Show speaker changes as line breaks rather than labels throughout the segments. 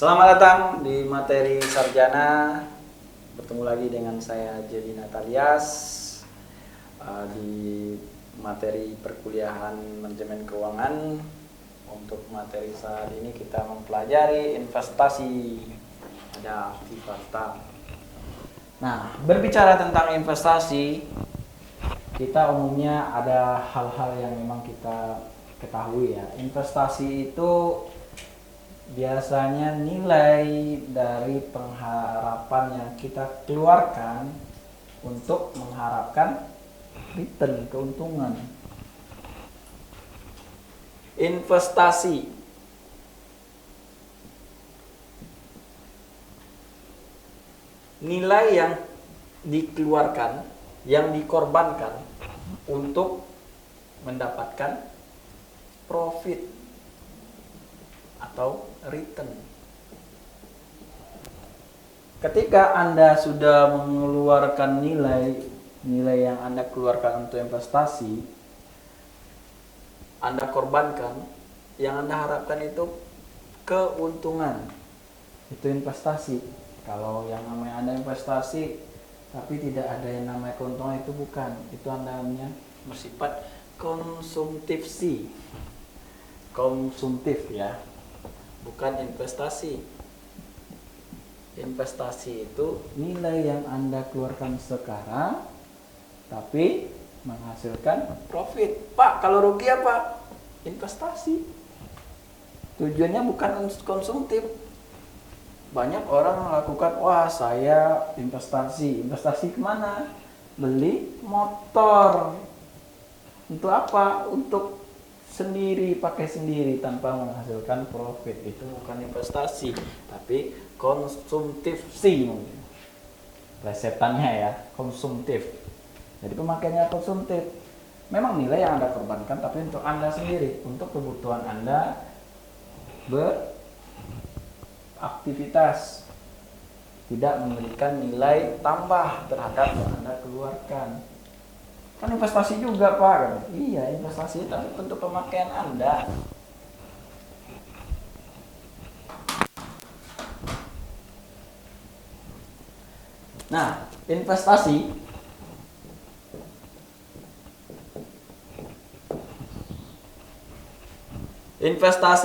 Selamat datang di materi sarjana. Bertemu lagi dengan saya Jadi Natalias di materi perkuliahan manajemen keuangan. Untuk materi saat ini kita mempelajari investasi. Ada fakta. Nah, berbicara tentang investasi, kita umumnya ada hal-hal yang memang kita ketahui ya. Investasi itu biasanya nilai dari pengharapan yang kita keluarkan untuk mengharapkan return, keuntungan. Investasi nilai yang dikeluarkan, yang dikorbankan untuk mendapatkan profit atau return. Ketika Anda sudah mengeluarkan nilai yang Anda keluarkan untuk investasi, Anda korbankan, yang Anda harapkan itu keuntungan. Itu investasi. Kalau yang namanya Anda investasi tapi tidak ada yang namanya keuntungan, itu bukan. Itu Anda namanya bersifat konsumtif ya, bukan investasi. Investasi itu nilai yang Anda keluarkan sekarang tapi menghasilkan profit. Pak, kalau rugi apa? Investasi. Tujuannya bukan konsumtif. Banyak orang melakukan, wah saya investasi kemana? Beli motor. Untuk apa? Untuk sendiri, pakai sendiri tanpa menghasilkan profit. Itu bukan investasi, tapi konsumtif mungkin. Plesetannya ya, konsumtif. Jadi pemakaiannya konsumtif. Memang nilai yang Anda korbankan tapi untuk Anda sendiri, untuk kebutuhan Anda beraktivitas, tidak memberikan nilai tambah terhadap yang Anda keluarkan. Kan investasi juga Pak. Iya, investasi tapi untuk pemakaian Anda. Nah, investasi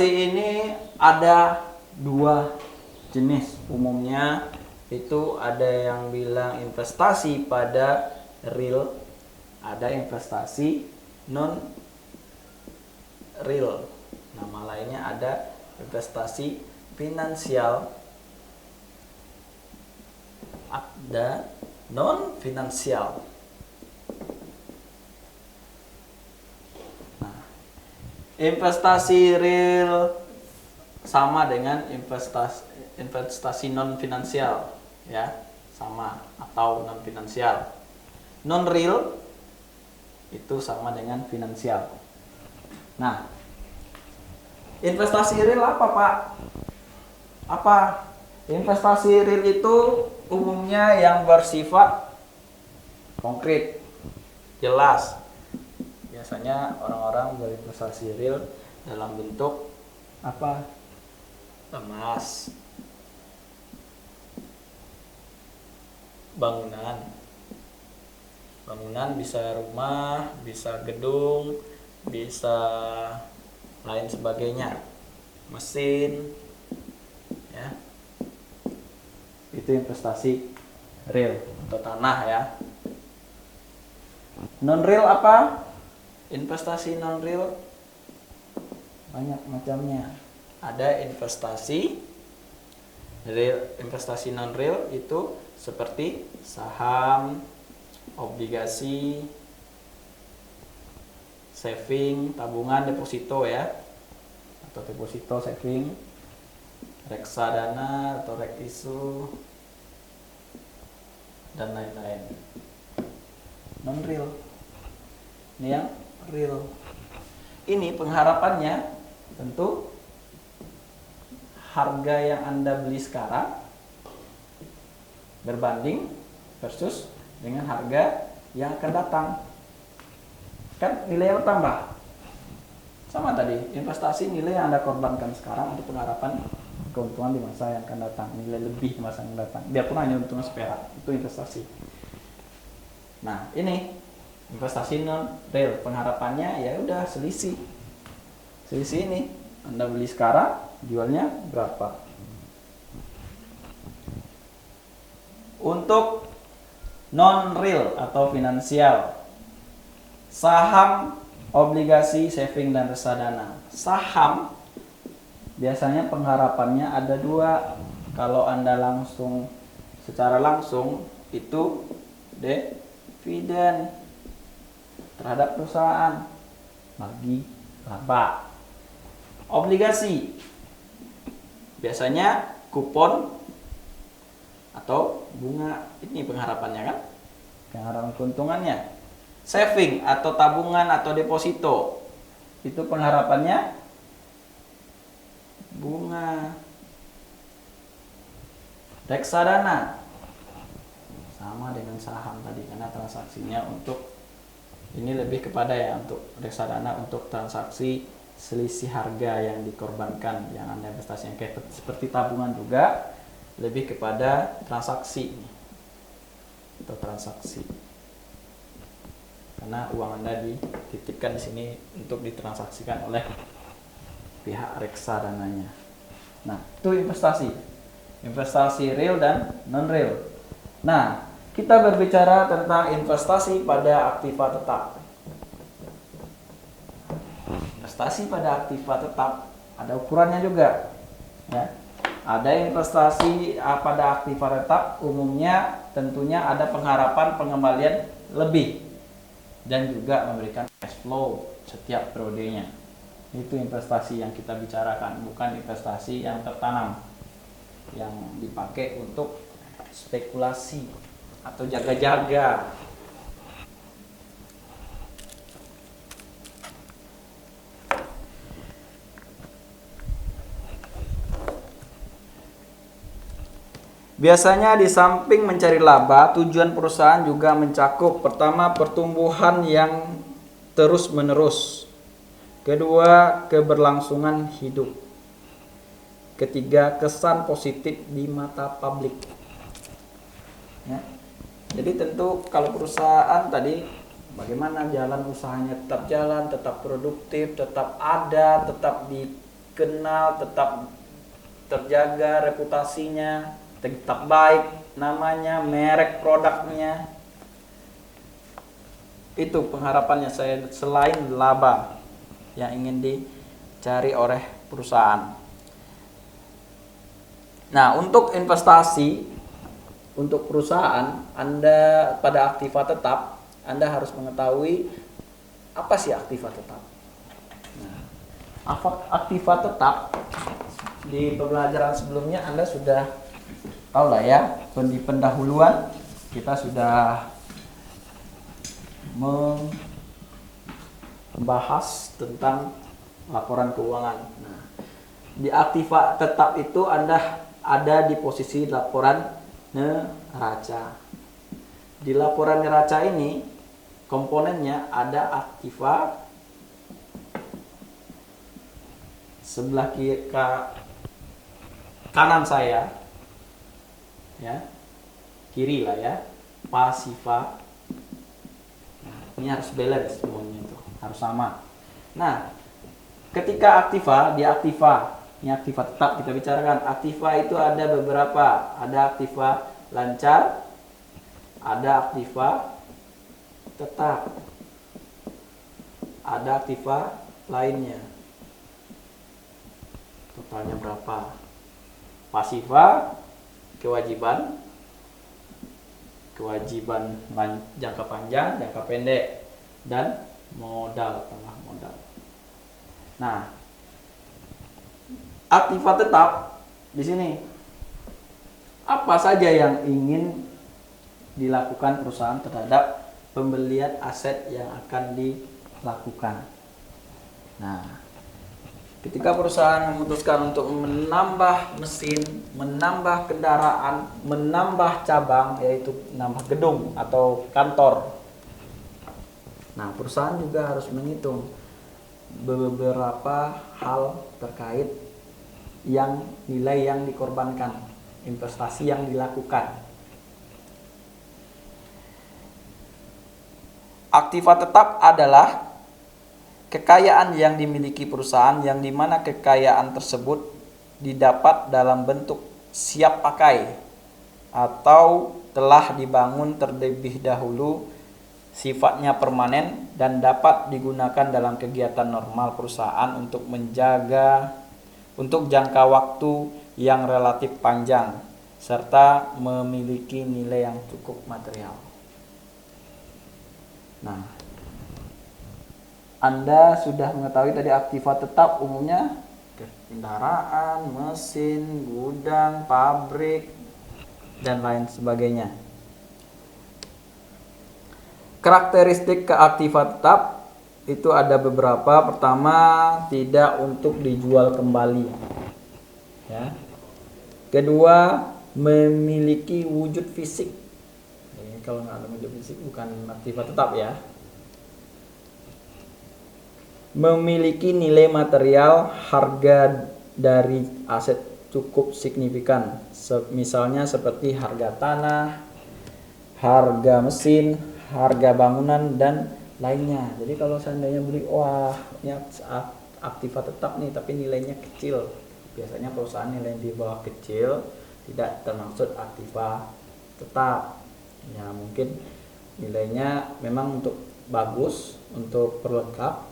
ini ada dua jenis. Umumnya itu ada yang bilang investasi pada real, ada investasi non real. Nama lainnya ada investasi finansial, ada non finansial. Nah, investasi real sama dengan investasi non finansial ya, sama atau non finansial. Non real itu sama dengan finansial. Nah, investasi real apa Pak? Apa? Investasi real itu umumnya yang bersifat konkret, jelas. Biasanya orang-orang berinvestasi real dalam bentuk apa? Emas, bangunan bisa rumah, bisa gedung, bisa lain sebagainya, mesin ya. Itu investasi real atau tanah ya. Non real apa? Investasi non real banyak macamnya. Ada investasi real, investasi non real itu seperti saham, obligasi, saving, tabungan, deposito ya, atau deposito saving, reksadana atau rekisu, dan lain-lain. Non real. Ini yang real. Ini pengharapannya tentu harga yang Anda beli sekarang berbanding versus dengan harga yang akan datang. Kan nilai bertambah. Sama tadi, investasi nilai yang Anda korbankan sekarang untuk pengharapan keuntungan di masa yang akan datang, nilai lebih di masa yang akan datang. Biarpun hanya untung seperak, itu investasi. Nah, ini investasi non real, pengharapannya ya udah selisih. Selisih ini Anda beli sekarang, jualnya berapa? Untuk non real atau finansial, saham, obligasi, saving dan reksadana. Saham biasanya pengharapannya ada dua. Kalau Anda langsung secara langsung itu dividen terhadap perusahaan, bagi laba. Obligasi biasanya kupon atau bunga, ini pengharapannya kan, pengharapan keuntungannya. Saving atau tabungan atau deposito, itu pengharapannya bunga. Reksadana sama dengan saham tadi, karena transaksinya untuk ini lebih kepada ya, untuk reksadana untuk transaksi selisih harga yang dikorbankan, yang Anda investasi, yang kayak seperti tabungan juga lebih kepada transaksi atau transaksi, karena uang Anda dititipkan di sini untuk ditransaksikan oleh pihak reksadananya. Nah, itu investasi real dan non real. Nah, kita berbicara tentang investasi pada aktiva tetap. Investasi pada aktiva tetap ada ukurannya juga, ya. Ada investasi pada aktiva tetap, umumnya tentunya ada pengharapan pengembalian lebih dan juga memberikan cash flow setiap periodenya. Itu investasi yang kita bicarakan, bukan investasi yang tertanam, yang dipakai untuk spekulasi atau jaga-jaga. Biasanya di samping mencari laba, tujuan perusahaan juga mencakup pertama pertumbuhan yang terus-menerus, kedua keberlangsungan hidup, ketiga kesan positif di mata publik. Ya. Jadi tentu kalau perusahaan tadi bagaimana jalan usahanya tetap jalan, tetap produktif, tetap ada, tetap dikenal, tetap terjaga reputasinya, tetap baik namanya, merek produknya. Itu pengharapannya saya, selain laba yang ingin dicari oleh perusahaan. Nah, untuk investasi untuk perusahaan Anda pada aktiva tetap, Anda harus mengetahui apa sih aktiva tetap. Nah, aktiva tetap di pembelajaran sebelumnya Anda sudah tahu lah ya, di pendahuluan kita sudah membahas tentang laporan keuangan. Nah, di aktiva tetap itu Anda ada di posisi laporan neraca. Di laporan neraca ini komponennya ada aktiva sebelah kiri kanan saya, ya, kiri lah ya, pasiva. Nah, ini harus balance semuanya, itu harus sama. Nah, ketika aktiva, di aktiva, ini aktiva tetap kita bicarakan. Aktiva itu ada beberapa, ada aktiva lancar, ada aktiva tetap, ada aktiva lainnya. Totalnya berapa? Pasiva, kewajiban jangka panjang, jangka pendek, dan modal, tengah modal. Nah, aktiva tetap di sini apa saja yang ingin dilakukan perusahaan terhadap pembelian aset yang akan dilakukan. Nah, ketika perusahaan memutuskan untuk menambah mesin, menambah kendaraan, menambah cabang, yaitu menambah gedung atau kantor. Nah, perusahaan juga harus menghitung beberapa hal terkait nilai yang dikorbankan, investasi yang dilakukan. Aktiva tetap adalah kekayaan yang dimiliki perusahaan yang dimana kekayaan tersebut didapat dalam bentuk siap pakai atau telah dibangun terlebih dahulu, sifatnya permanen dan dapat digunakan dalam kegiatan normal perusahaan untuk jangka waktu yang relatif panjang serta memiliki nilai yang cukup material. Nah, Anda sudah mengetahui tadi aktiva tetap umumnya kendaraan, mesin, gudang, pabrik, dan lain sebagainya. Karakteristik keaktiva tetap itu ada beberapa. Pertama, tidak untuk dijual kembali. Ya. Kedua, memiliki wujud fisik. Ini kalau nggak ada wujud fisik bukan aktiva tetap ya. Memiliki nilai material harga dari aset cukup signifikan, misalnya seperti harga tanah, harga mesin, harga bangunan, dan lainnya. Jadi kalau seandainya beli, wah ini aktiva tetap nih tapi nilainya kecil, biasanya perusahaan nilai di bawah kecil tidak termaksud aktiva tetap. Ya mungkin nilainya memang untuk bagus, untuk perlengkap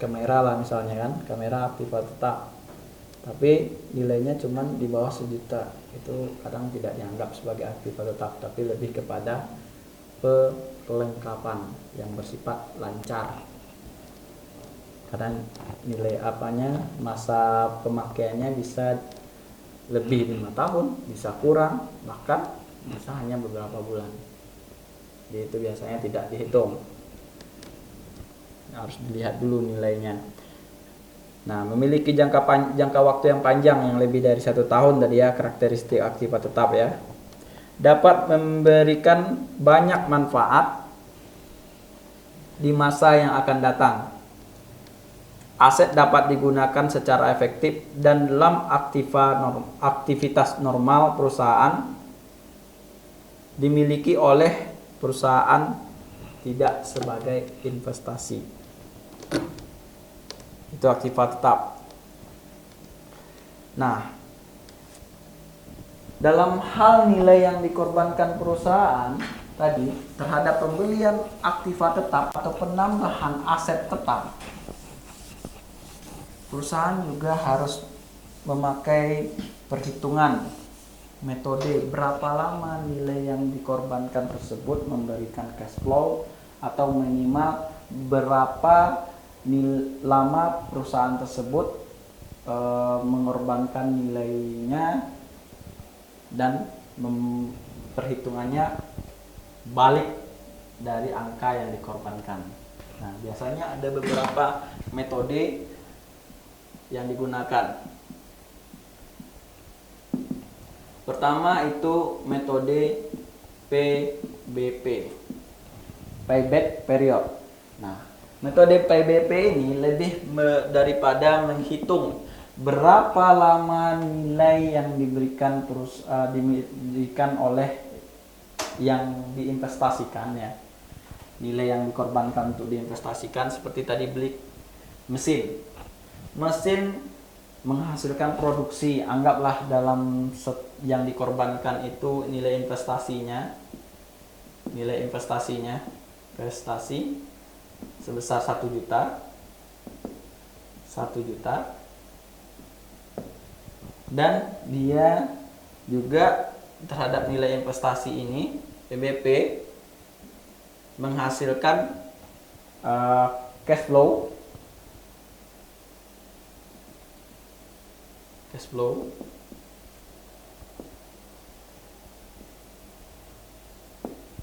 kamera lah misalnya kan, kamera aktiva tetap, tapi nilainya cuman di bawah 1 juta, itu kadang tidak dianggap sebagai aktiva tetap, tapi lebih kepada perlengkapan yang bersifat lancar. Karena nilai masa pemakaiannya bisa lebih 5 tahun, bisa kurang, bahkan bisa hanya beberapa bulan. Jadi itu biasanya tidak dihitung. Harus dilihat dulu nilainya. Nah, memiliki jangka waktu yang panjang yang lebih dari 1 tahun tadi ya, karakteristik aktiva tetap ya. Dapat memberikan banyak manfaat di masa yang akan datang. Aset dapat digunakan secara efektif dan dalam aktivitas normal perusahaan dimiliki oleh perusahaan, tidak sebagai investasi. Itu aktiva tetap. Nah, dalam hal nilai yang dikorbankan perusahaan tadi terhadap pembelian aktiva tetap atau penambahan aset tetap, perusahaan juga harus memakai perhitungan metode berapa lama nilai yang dikorbankan tersebut memberikan cash flow, atau minimal berapa lama perusahaan tersebut mengorbankan nilainya, dan perhitungannya balik dari angka yang dikorbankan. Nah, biasanya ada beberapa metode yang digunakan. Pertama itu metode PBP, payback period. Nah, metode PBP ini lebih daripada menghitung berapa lama nilai yang diberikan oleh yang diinvestasikan ya. Nilai yang dikorbankan untuk diinvestasikan, seperti tadi beli mesin. Mesin menghasilkan produksi, anggaplah dalam yang dikorbankan itu nilai investasinya investasi sebesar 1 juta, dan dia juga terhadap nilai investasi ini PBP menghasilkan cash flow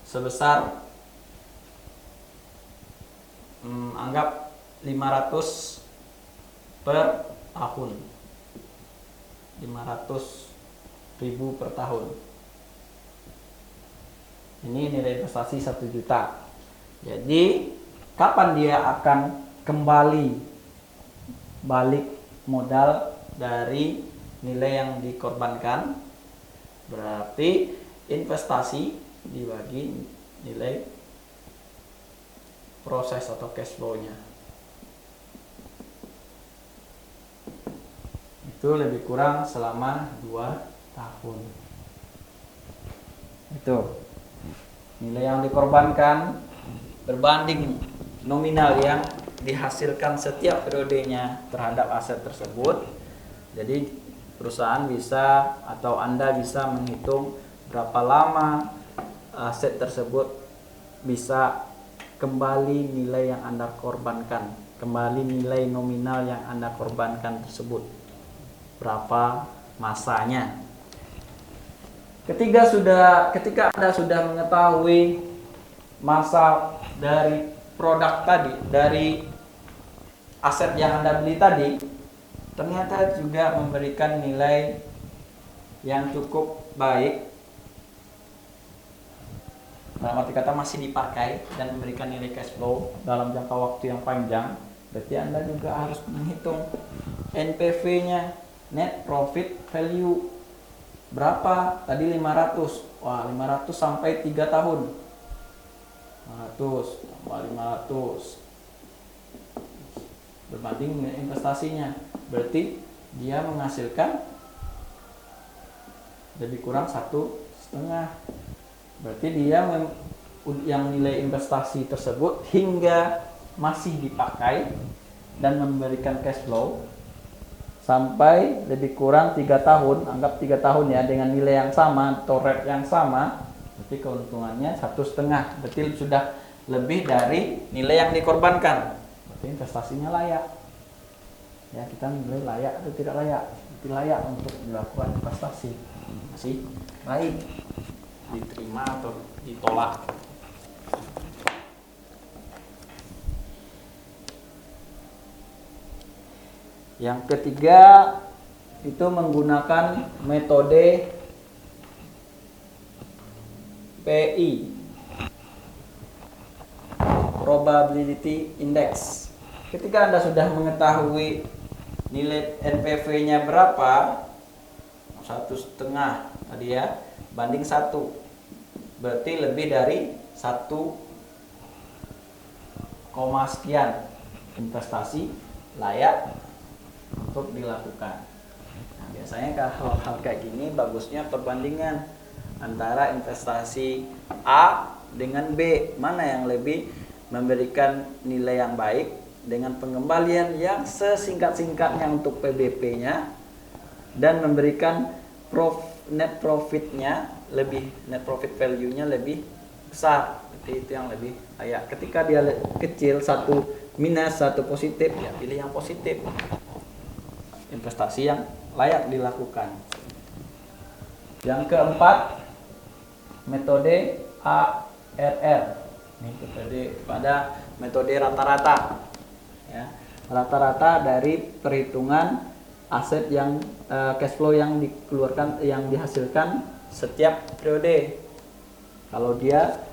sebesar anggap 500 per tahun, 500.000 per tahun. Ini nilai investasi 1 juta. Jadi kapan dia akan kembali balik modal dari nilai yang dikorbankan, berarti investasi dibagi nilai proses atau cash flow-nya. Itu lebih kurang selama 2 tahun. Itu nilai yang dikorbankan berbanding nominal yang dihasilkan setiap periodenya terhadap aset tersebut. Jadi perusahaan bisa atau Anda bisa menghitung berapa lama aset tersebut bisa kembali nilai yang Anda korbankan, kembali nilai nominal yang Anda korbankan tersebut, berapa masanya. Ketika Anda sudah mengetahui masa dari produk tadi, dari aset yang Anda beli tadi, ternyata juga memberikan nilai yang cukup baik, dalam arti kata masih dipakai dan memberikan nilai cash flow dalam jangka waktu yang panjang, berarti Anda juga harus menghitung NPV-nya, net profit value, berapa tadi 500. Wah, 500 sampai 3 tahun. 500 tambah 500 berbanding nilai investasinya, berarti dia menghasilkan lebih kurang 1,5. Berarti dia yang nilai investasi tersebut hingga masih dipakai dan memberikan cash flow sampai lebih kurang 3 tahun, anggap 3 tahun ya, dengan nilai yang sama atau rate yang sama, berarti keuntungannya 1,5. Berarti sudah lebih dari nilai yang dikorbankan. Berarti investasinya layak. Ya, kita nilai layak atau tidak layak. Berarti layak untuk dilakukan investasi. Masih baik, diterima atau ditolak. Yang ketiga itu menggunakan metode PI, Probability Index. Ketika Anda sudah mengetahui nilai NPV-nya berapa, 1,5 tadi ya, banding 1, berarti lebih dari 1, sekian, investasi layak untuk dilakukan. Nah, biasanya kalau hal kayak gini bagusnya perbandingan antara investasi A dengan B, mana yang lebih memberikan nilai yang baik dengan pengembalian yang sesingkat-singkatnya untuk PBP-nya dan memberikan net profit-nya lebih, net profit value-nya lebih besar. Jadi itu yang lebih layak. Ketika dia kecil, 1 minus 1 positif, ya pilih yang positif, investasi yang layak dilakukan. Yang keempat, metode ARR. Ini pada metode rata-rata. Ya, rata-rata dari perhitungan aset yang cash flow yang dikeluarkan, yang dihasilkan setiap periode. Kalau dia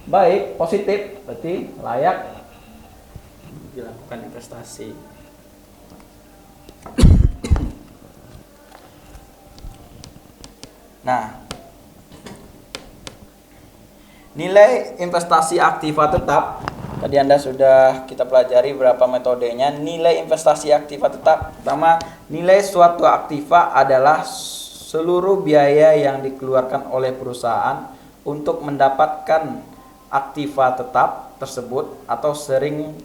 baik, positif, berarti layak dilakukan investasi. Nah, nilai investasi aktiva tetap, tadi Anda sudah kita pelajari berapa metodenya. Nilai investasi aktiva tetap, pertama, nilai suatu aktiva adalah seluruh biaya yang dikeluarkan oleh perusahaan untuk mendapatkan aktiva tetap tersebut, atau sering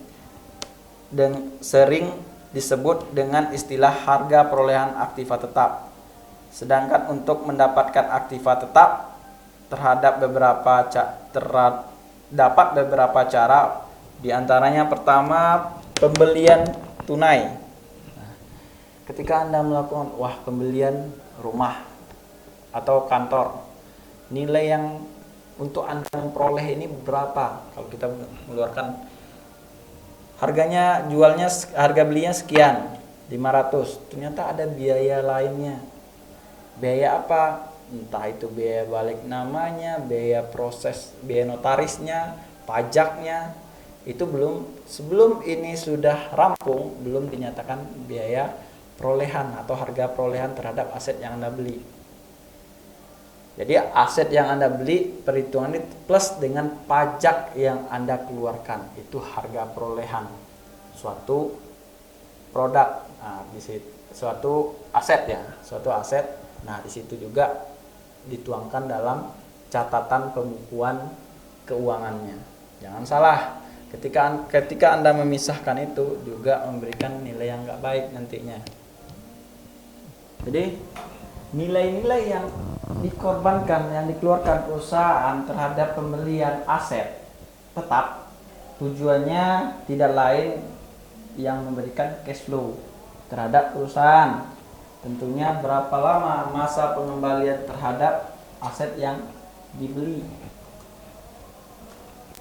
disebut dengan istilah harga perolehan aktiva tetap. Sedangkan untuk mendapatkan aktiva tetap terdapat beberapa cara, diantaranya pertama, pembelian tunai. Nah, ketika Anda melakukan pembelian rumah atau kantor, nilai yang untuk Anda memperoleh ini berapa? Kalau kita mengeluarkan harganya, jualnya, harga belinya sekian, 500, ternyata ada biaya lainnya. Biaya apa? Entah itu biaya balik namanya, biaya proses, biaya notarisnya, pajaknya, itu sebelum ini sudah rampung, belum dinyatakan biaya perolehan atau harga perolehan terhadap aset yang Anda beli. Jadi aset yang Anda beli perhitungan itu plus dengan pajak yang Anda keluarkan, itu harga perolehan suatu produk. Nah, di situ suatu aset ya, suatu aset. Nah, di situ juga dituangkan dalam catatan pembukuan keuangannya. Jangan salah, ketika Anda memisahkan itu juga memberikan nilai yang nggak baik nantinya. Jadi nilai-nilai yang dikorbankan, yang dikeluarkan perusahaan terhadap pembelian aset tetap tujuannya tidak lain yang memberikan cash flow terhadap perusahaan. Tentunya berapa lama masa pengembalian terhadap aset yang dibeli.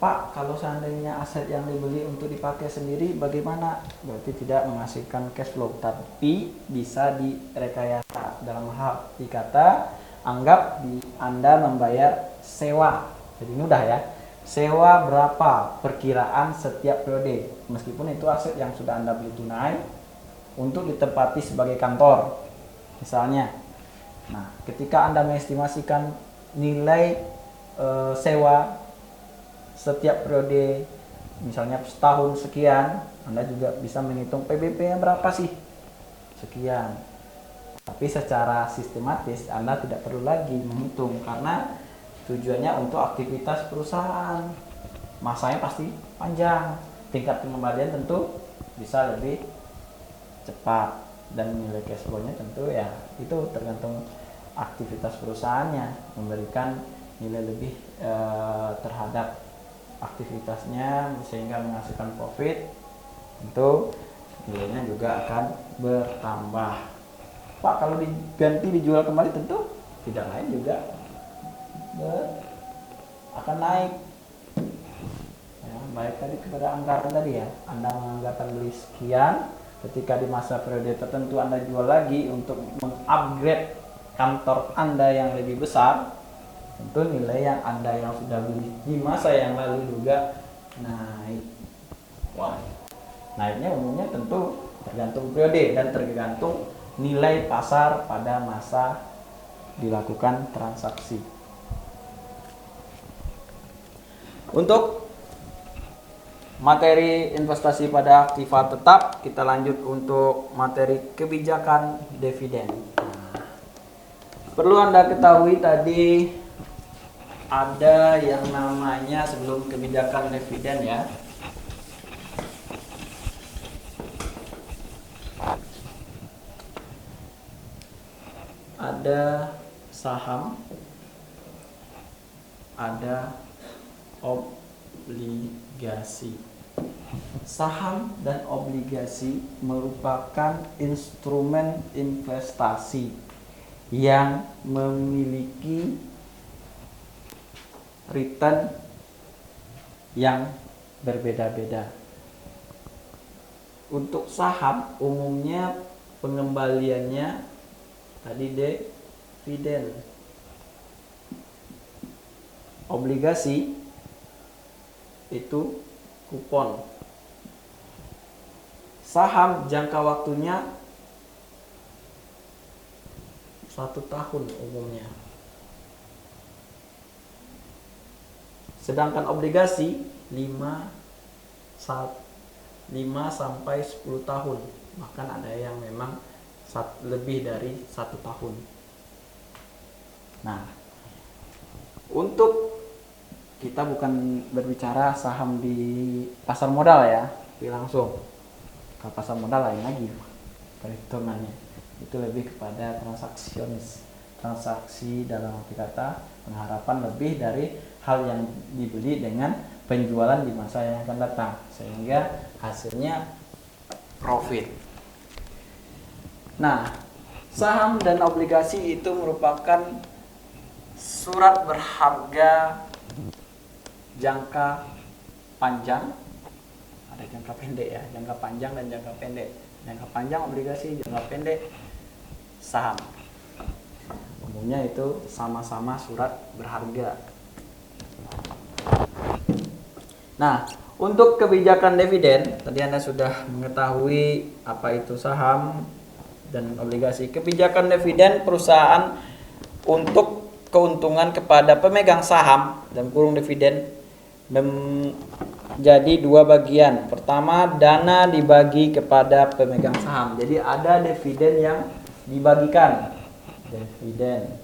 Pak, kalau seandainya aset yang dibeli untuk dipakai sendiri bagaimana? Berarti tidak menghasilkan cash flow, tapi bisa direkayasa. Dalam hal dikata, anggap Anda membayar sewa. Jadi mudah ya. Sewa berapa perkiraan setiap periode, meskipun itu aset yang sudah Anda beli tunai untuk ditempati sebagai kantor misalnya. Nah, ketika Anda mengestimasikan nilai sewa setiap periode, misalnya setahun sekian, Anda juga bisa menghitung PBP-nya berapa sih, sekian. Tapi secara sistematis Anda tidak perlu lagi menghitung karena tujuannya untuk aktivitas perusahaan. Masanya pasti panjang, tingkat pengembalian tentu bisa lebih cepat, dan nilai cash flow-nya tentu ya itu tergantung aktivitas perusahaannya, memberikan nilai lebih terhadap aktivitasnya sehingga menghasilkan profit, tentu nilainya juga akan bertambah. Pak, kalau diganti dijual kembali tentu tidak lain juga akan naik. Ya, baik tadi kepada anggaran tadi ya, Anda menganggarkan beli sekian, ketika di masa periode tertentu Anda jual lagi untuk mengupgrade kantor Anda yang lebih besar, tentu nilai yang Anda yang sudah beli di masa yang lalu juga naik. Wah, naiknya umumnya tentu tergantung periode dan tergantung nilai pasar pada masa dilakukan transaksi. Untuk materi investasi pada aktiva tetap, kita lanjut untuk materi kebijakan dividen. Perlu Anda ketahui tadi ada yang namanya sebelum kebijakan dividen ya. Ada saham, ada obligasi. Saham dan obligasi merupakan instrumen investasi yang memiliki return yang berbeda-beda. Untuk saham umumnya pengembaliannya tadi dividen. Obligasi itu kupon. Saham jangka waktunya 1 tahun umumnya. Sedangkan obligasi 5 sampai 10 tahun. Bahkan ada yang memang lebih dari 1 tahun. Nah, untuk kita bukan berbicara saham di pasar modal ya, tapi langsung ke pasar modal lain lagi perhitungannya. Itu lebih kepada transaksi dalam arti kata pengharapan lebih dari hal yang dibeli dengan penjualan di masa yang akan datang, sehingga hasilnya profit. Nah, saham dan obligasi itu merupakan surat berharga jangka panjang, ada jangka pendek ya, jangka panjang dan jangka pendek. Jangka panjang obligasi, jangka pendek saham. Umumnya itu sama-sama surat berharga. Nah, untuk kebijakan dividen, tadi Anda sudah mengetahui apa itu saham dan obligasi. Kebijakan dividen perusahaan untuk keuntungan kepada pemegang saham dan kurung dividen menjadi dua bagian. Pertama, dana dibagi kepada pemegang saham. Jadi ada dividen yang dibagikan. Dividen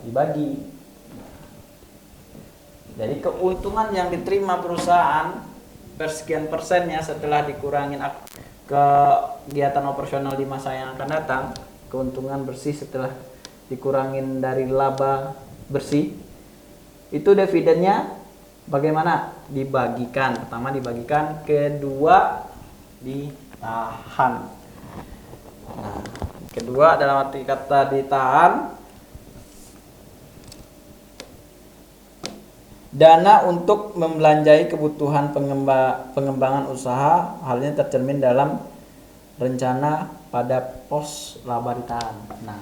dibagi. Jadi keuntungan yang diterima perusahaan persekian persennya setelah dikurangin kegiatan operasional di masa yang akan datang, keuntungan bersih setelah dikurangin dari laba bersih, itu dividennya bagaimana? Dibagikan. Pertama dibagikan, kedua ditahan. Nah, kedua dalam arti kata ditahan, dana untuk membelanjai kebutuhan pengembangan usaha, halnya tercermin dalam rencana pada pos laba ditahan. Nah,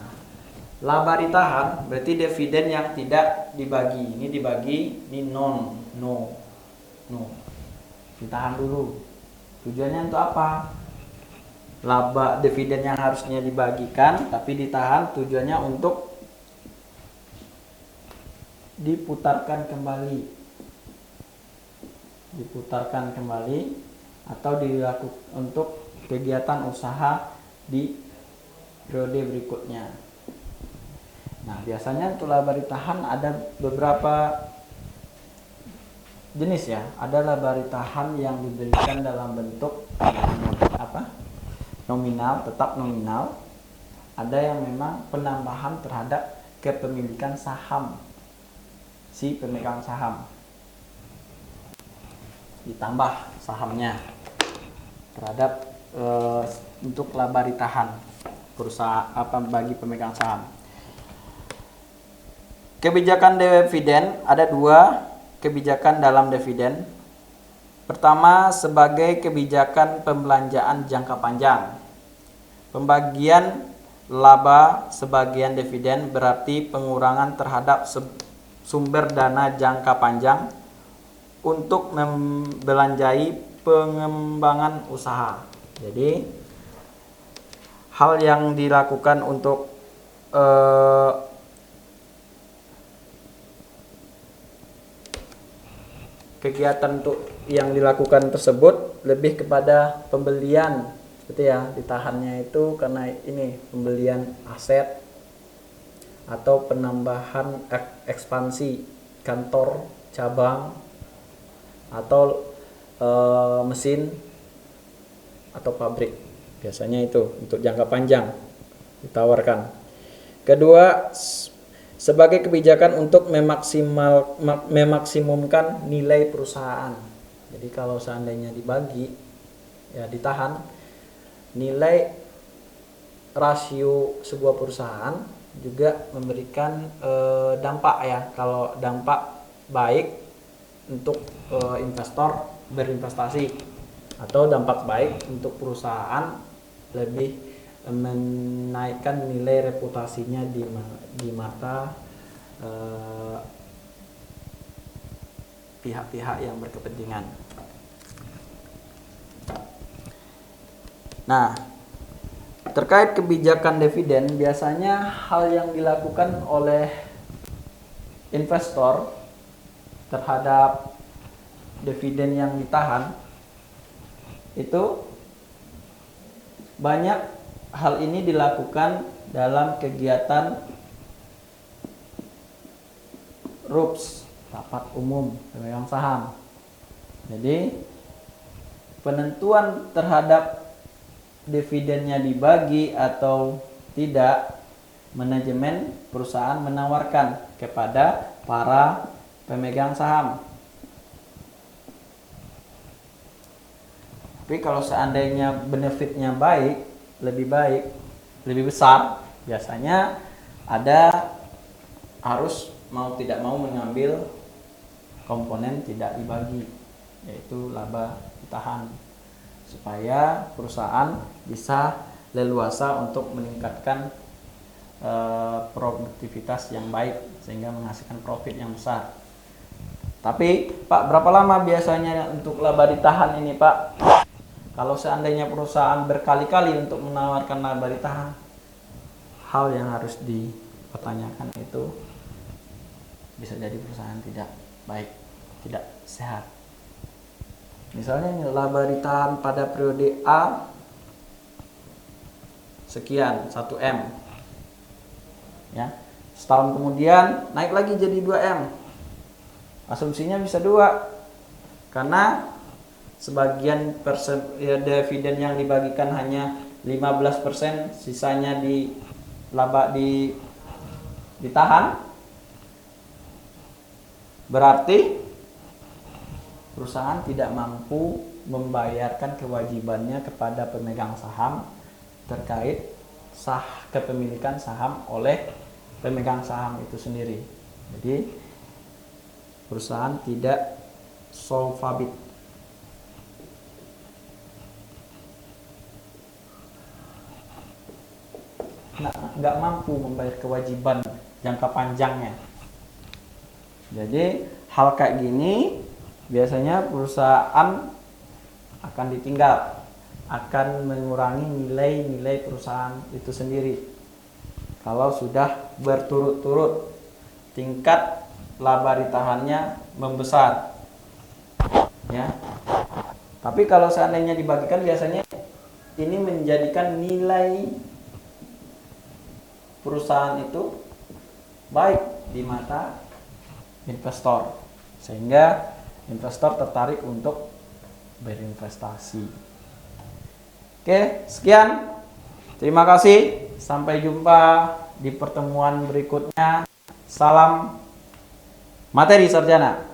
laba ditahan berarti dividen yang tidak dibagi. Ini dibagi, ini no. Ditahan dulu. Tujuannya untuk apa? Laba dividen yang harusnya dibagikan tapi ditahan, tujuannya untuk diputarkan kembali atau dilakukan untuk kegiatan usaha di periode berikutnya. Nah, biasanya untuk laba ditahan ada beberapa jenis ya. Ada laba ditahan yang diberikan dalam bentuk nominal, tetap nominal. Ada yang memang penambahan terhadap kepemilikan saham si pemegang saham, ditambah sahamnya terhadap untuk laba ditahan perusahaan bagi pemegang saham. Kebijakan dividen, ada dua kebijakan dalam dividen. Pertama, sebagai kebijakan pembelanjaan jangka panjang. Pembagian laba sebagian dividen berarti pengurangan terhadap sumber dana jangka panjang untuk membelanjai pengembangan usaha. Jadi hal yang dilakukan untuk kegiatan untuk yang dilakukan tersebut lebih kepada pembelian, seperti ya, ditahannya itu karena ini pembelian aset atau penambahan ekspansi kantor cabang atau mesin atau pabrik. Biasanya itu untuk jangka panjang ditawarkan. Kedua, sebagai kebijakan untuk memaksimumkan nilai perusahaan. Jadi kalau seandainya dibagi, ya ditahan, nilai rasio sebuah perusahaan juga memberikan dampak ya. Kalau dampak baik untuk investor berinvestasi, atau dampak baik untuk perusahaan lebih menaikkan nilai reputasinya di mata pihak-pihak yang berkepentingan. Nah, terkait kebijakan dividen, biasanya hal yang dilakukan oleh investor terhadap dividen yang ditahan itu banyak hal ini dilakukan dalam kegiatan RUPS, rapat umum pemegang saham. Jadi penentuan terhadap dividennya dibagi atau tidak, manajemen perusahaan menawarkan kepada para pemegang saham. Tapi kalau seandainya benefitnya lebih besar, biasanya ada harus mau tidak mau mengambil komponen tidak dibagi, yaitu laba ditahan, supaya perusahaan bisa leluasa untuk meningkatkan produktivitas yang baik sehingga menghasilkan profit yang besar. Tapi Pak, berapa lama biasanya untuk laba ditahan ini Pak? Kalau seandainya perusahaan berkali-kali untuk menawarkan laba ditahan, hal yang harus dipertanyakan itu bisa jadi perusahaan tidak baik, tidak sehat. Misalnya laba ditahan pada periode A sekian 1M, ya, setahun kemudian naik lagi jadi 2M. Asumsinya bisa 2, karena sebagian dividen yang dibagikan hanya 15%, sisanya ditahan, berarti perusahaan tidak mampu membayarkan kewajibannya kepada pemegang saham terkait kepemilikan saham oleh pemegang saham itu sendiri. Jadi perusahaan tidak solvabit. Nggak mampu membayar kewajiban jangka panjangnya. Jadi hal kayak gini biasanya perusahaan akan ditinggal, akan mengurangi nilai-nilai perusahaan itu sendiri kalau sudah berturut-turut tingkat laba ditahannya membesar, ya. Tapi kalau seandainya dibagikan, biasanya ini menjadikan nilai perusahaan itu baik di mata investor, sehingga investor tertarik untuk berinvestasi. Oke, sekian. Terima kasih. Sampai jumpa di pertemuan berikutnya. Salam materi sarjana.